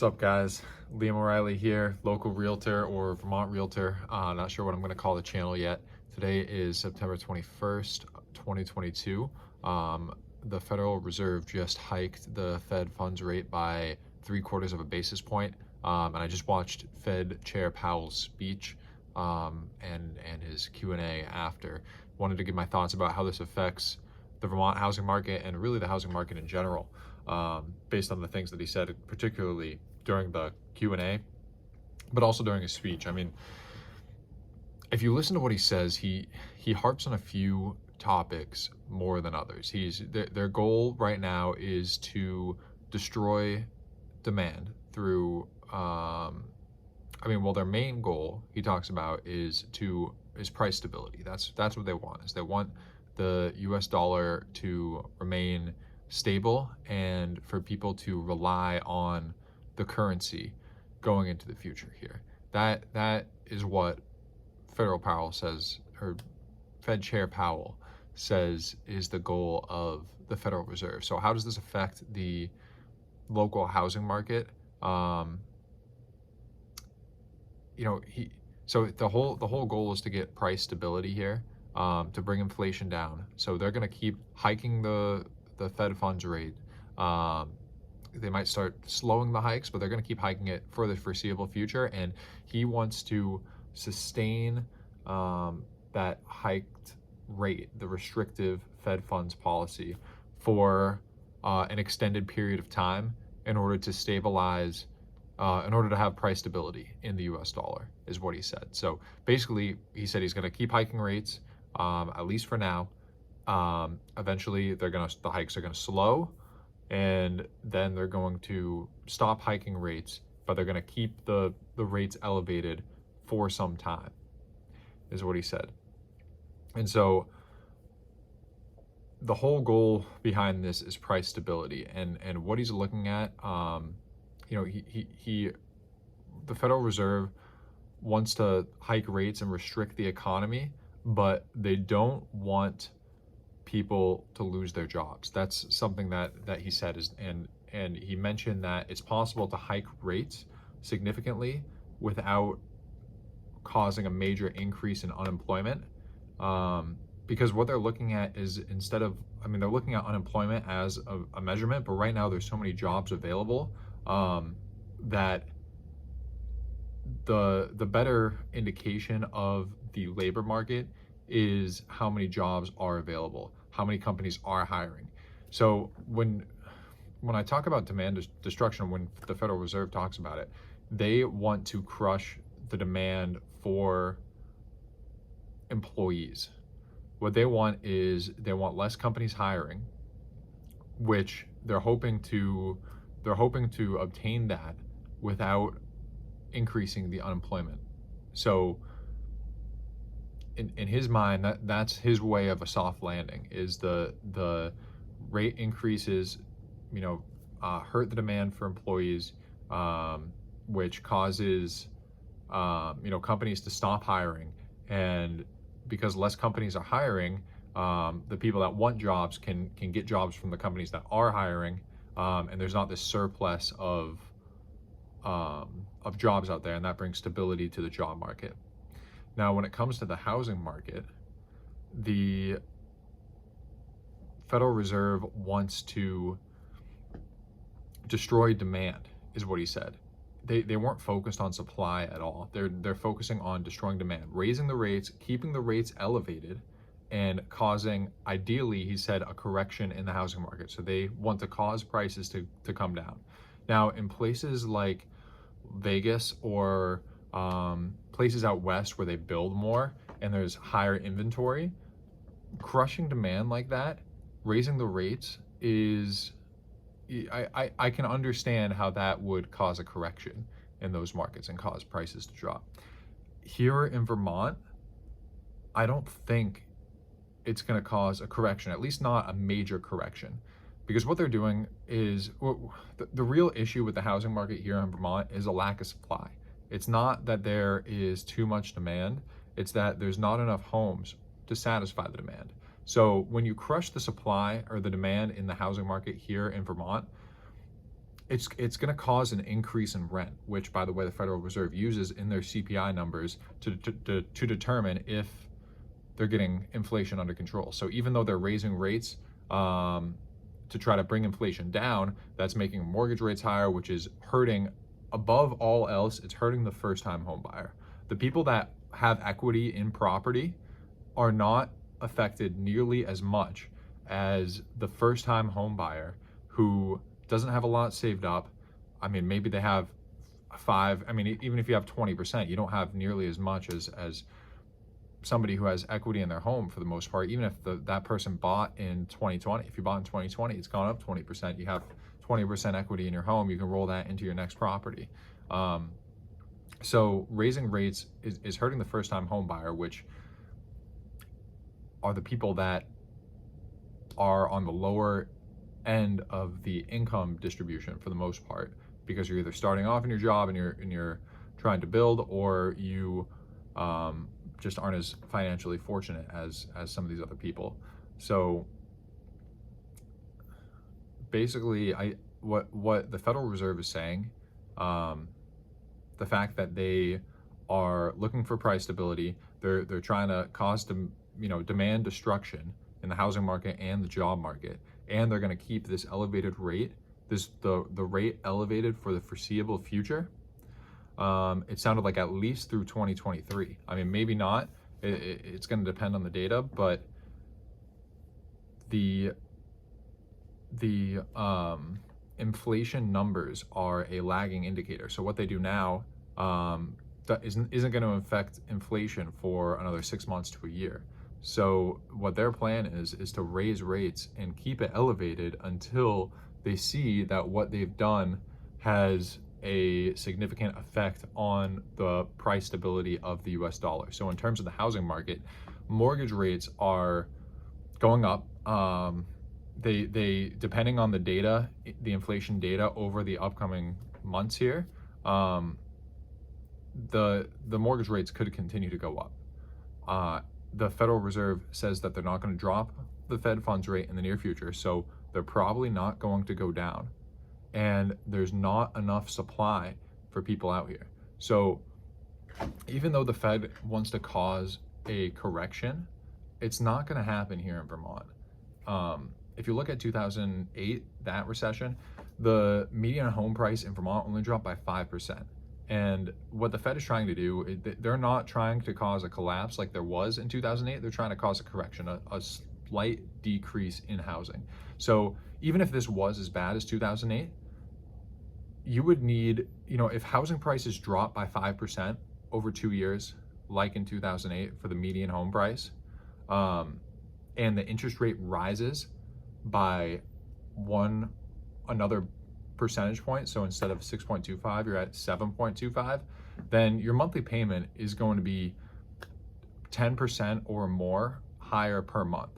What's up, guys? Reilly here, local realtor or Vermont realtor. Not sure what I'm going to call the channel yet. Today is September 21st, 2022. The Federal Reserve just hiked the Fed funds rate by 3/4 of a basis point. And I just watched Fed Chair Powell's speech and his Q&A after. Wanted to give my thoughts about how this affects the Vermont housing market and really the housing market in general, based on the things that he said, particularly during the Q&A, but also during his speech. I mean, if you listen to what he says, he harps on a few topics more than others. Their goal right now is to destroy demand through their main goal he talks about is price stability. That's what they want. Is they want the US dollar to remain stable and for people to rely on the currency going into the future here. That is what Fed Chair Powell says is the goal of the Federal Reserve. So how does this affect the local housing market? So the whole goal is to get price stability here, to bring inflation down. So they're going to keep hiking the Fed funds rate. They might start slowing the hikes, but they're going to keep hiking it for the foreseeable future. And he wants to sustain that hiked rate, the restrictive Fed funds policy, for an extended period of time in order to stabilize, in order to have price stability in the US dollar, is what he said. So basically, he said he's going to keep hiking rates, at least for now. Eventually, the hikes are going to slow, and then they're going to stop hiking rates, but they're going to keep the rates elevated for some time, is what he said. And so the whole goal behind this is price stability, and what he's looking at, the Federal Reserve wants to hike rates and restrict the economy, but they don't want people to lose their jobs. That's something that he said and he mentioned that it's possible to hike rates significantly without causing a major increase in unemployment, because what they're looking at is, they're looking at unemployment as a measurement, but right now there's so many jobs available that the better indication of the labor market is how many jobs are available, how many companies are hiring. So when I talk about demand destruction, when the Federal Reserve talks about it, they want to crush the demand for employees. What they want is they want less companies hiring, which they're hoping to obtain that without increasing the unemployment. So in his mind, that's his way of a soft landing, is the rate increases, hurt the demand for employees, which causes companies to stop hiring. And because less companies are hiring, the people that want jobs can get jobs from the companies that are hiring, and there's not this surplus of jobs out there, and that brings stability to the job market. Now, when it comes to the housing market, the Federal Reserve wants to destroy demand, is what he said. They weren't focused on supply at all. They're focusing on destroying demand, raising the rates, keeping the rates elevated, and causing, ideally, he said, a correction in the housing market. So they want to cause prices to come down. Now, in places like Vegas or places out west where they build more and there's higher inventory, crushing demand like that, raising the rates is, I can understand how that would cause a correction in those markets and cause prices to drop. Here in Vermont, I don't think it's going to cause a correction, at least not a major correction, because what they're doing is, the real issue with the housing market here in Vermont is a lack of supply. It's not that there is too much demand, it's that there's not enough homes to satisfy the demand. So when you crush the supply or the demand in the housing market here in Vermont, it's going to cause an increase in rent, which, by the way, the Federal Reserve uses in their CPI numbers to determine if they're getting inflation under control. So even though they're raising rates to try to bring inflation down, that's making mortgage rates higher, which is hurting, above all else, it's hurting the first-time home buyer. The people that have equity in property are not affected nearly as much as the first-time home buyer who doesn't have a lot saved up. I mean, maybe they have even if you have 20%, you don't have nearly as much as somebody who has equity in their home for the most part. Even if that person bought in 2020, if you bought in 2020, it's gone up 20%, you have 20% equity in your home, you can roll that into your next property. So raising rates is hurting the first-time home buyer, which are the people that are on the lower end of the income distribution for the most part, because you're either starting off in your job and you're trying to build, or you just aren't as financially fortunate as some of these other people. So basically, what the Federal Reserve is saying, the fact that they are looking for price stability, they're trying to cause demand destruction in the housing market and the job market, and they're going to keep this elevated rate, the rate elevated for the foreseeable future. It sounded like at least through 2023. I mean, maybe not. It's going to depend on the data, but the inflation numbers are a lagging indicator. So what they do now isn't going to affect inflation for another 6 months to a year. So what their plan is to raise rates and keep it elevated until they see that what they've done has a significant effect on the price stability of the US dollar. So in terms of the housing market, mortgage rates are going up. They depending on the data, the inflation data over the upcoming months here, the mortgage rates could continue to go up. The Federal Reserve says that they're not going to drop the Fed funds rate in the near future, so they're probably not going to go down. And there's not enough supply for people out here. So even though the Fed wants to cause a correction, it's not going to happen here in Vermont. If you look at 2008, that recession, the median home price in Vermont only dropped by 5%. And what the Fed is trying to do, they're not trying to cause a collapse like there was in 2008. They're trying to cause a correction, a slight decrease in housing. So even if this was as bad as 2008, you would need, if housing prices drop by 5% over 2 years, like in 2008 for the median home price, and the interest rate rises by another percentage point, so instead of 6.25, you're at 7.25, then your monthly payment is going to be 10% or more higher per month.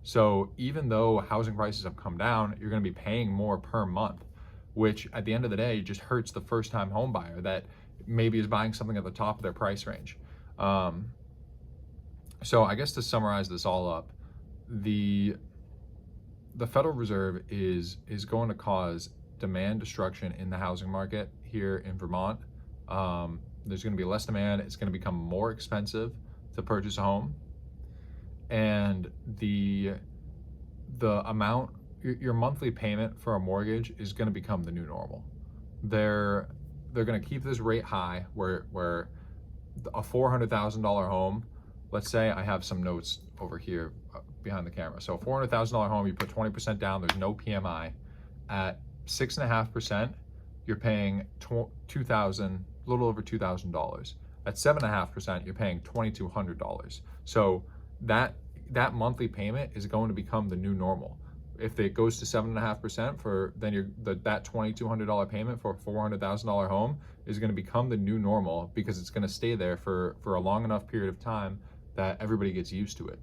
So even though housing prices have come down, you're going to be paying more per month, which at the end of the day just hurts the first-time home buyer that maybe is buying something at the top of their price range. So I guess to summarize this all up, the Federal Reserve is going to cause demand destruction in the housing market here in Vermont. There's going to be less demand. It's going to become more expensive to purchase a home, and the amount, your monthly payment for a mortgage is going to become the new normal. They're going to keep this rate high where a $400,000 home, let's say, I have some notes over here behind the camera. So a $400,000 home, you put 20% down, there's no PMI. At 6.5%, you're paying a little over $2,000. At 7.5%, you're paying $2,200. So that monthly payment is going to become the new normal. If it goes to 7.5%, then that $2,200 payment for a $400,000 home is going to become the new normal, because it's going to stay there for a long enough period of time that everybody gets used to it.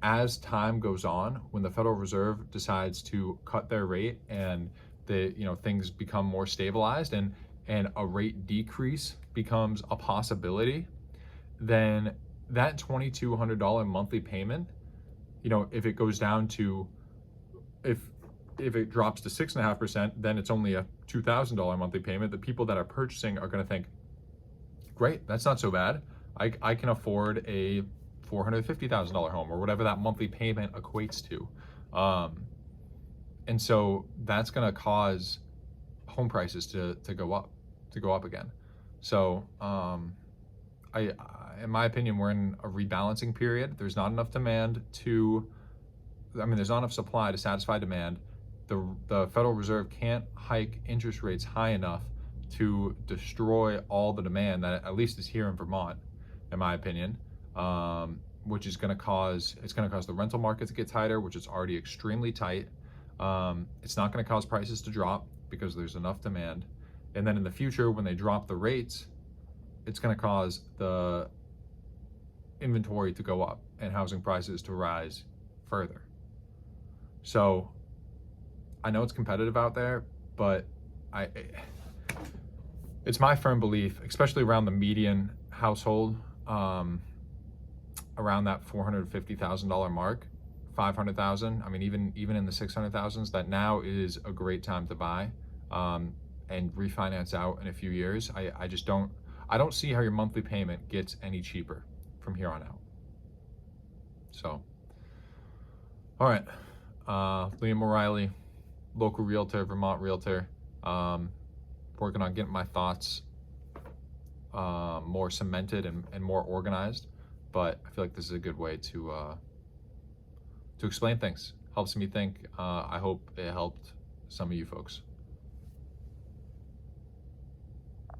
As time goes on, when the Federal Reserve decides to cut their rate and things become more stabilized and a rate decrease becomes a possibility, then that $2,200 monthly payment, if it goes down to, if if it drops to 6.5%, then it's only a $2,000 monthly payment. The people that are purchasing are going to think, great, that's not so bad. I can afford a $450,000 home, or whatever that monthly payment equates to. And so that's going to cause home prices to go up again. So in my opinion, we're in a rebalancing period. There's not enough there's not enough supply to satisfy demand. The Federal Reserve can't hike interest rates high enough to destroy all the demand that at least is here in Vermont, in my opinion, which is going to cause the rental market to get tighter, which is already extremely tight. It's not going to cause prices to drop because there's enough demand. And then in the future, when they drop the rates, it's going to cause the inventory to go up and housing prices to rise further. So I know it's competitive out there, but it's my firm belief, especially around the median household, around that $450,000 mark, 500,000. I mean, even in the 600,000s, that now is a great time to buy and refinance out in a few years. I don't see how your monthly payment gets any cheaper from here on out. So, all right, Liam Reilly, local realtor, Vermont realtor, working on getting my thoughts more cemented and more organized. But I feel like this is a good way to explain things. Helps me think. I hope it helped some of you folks.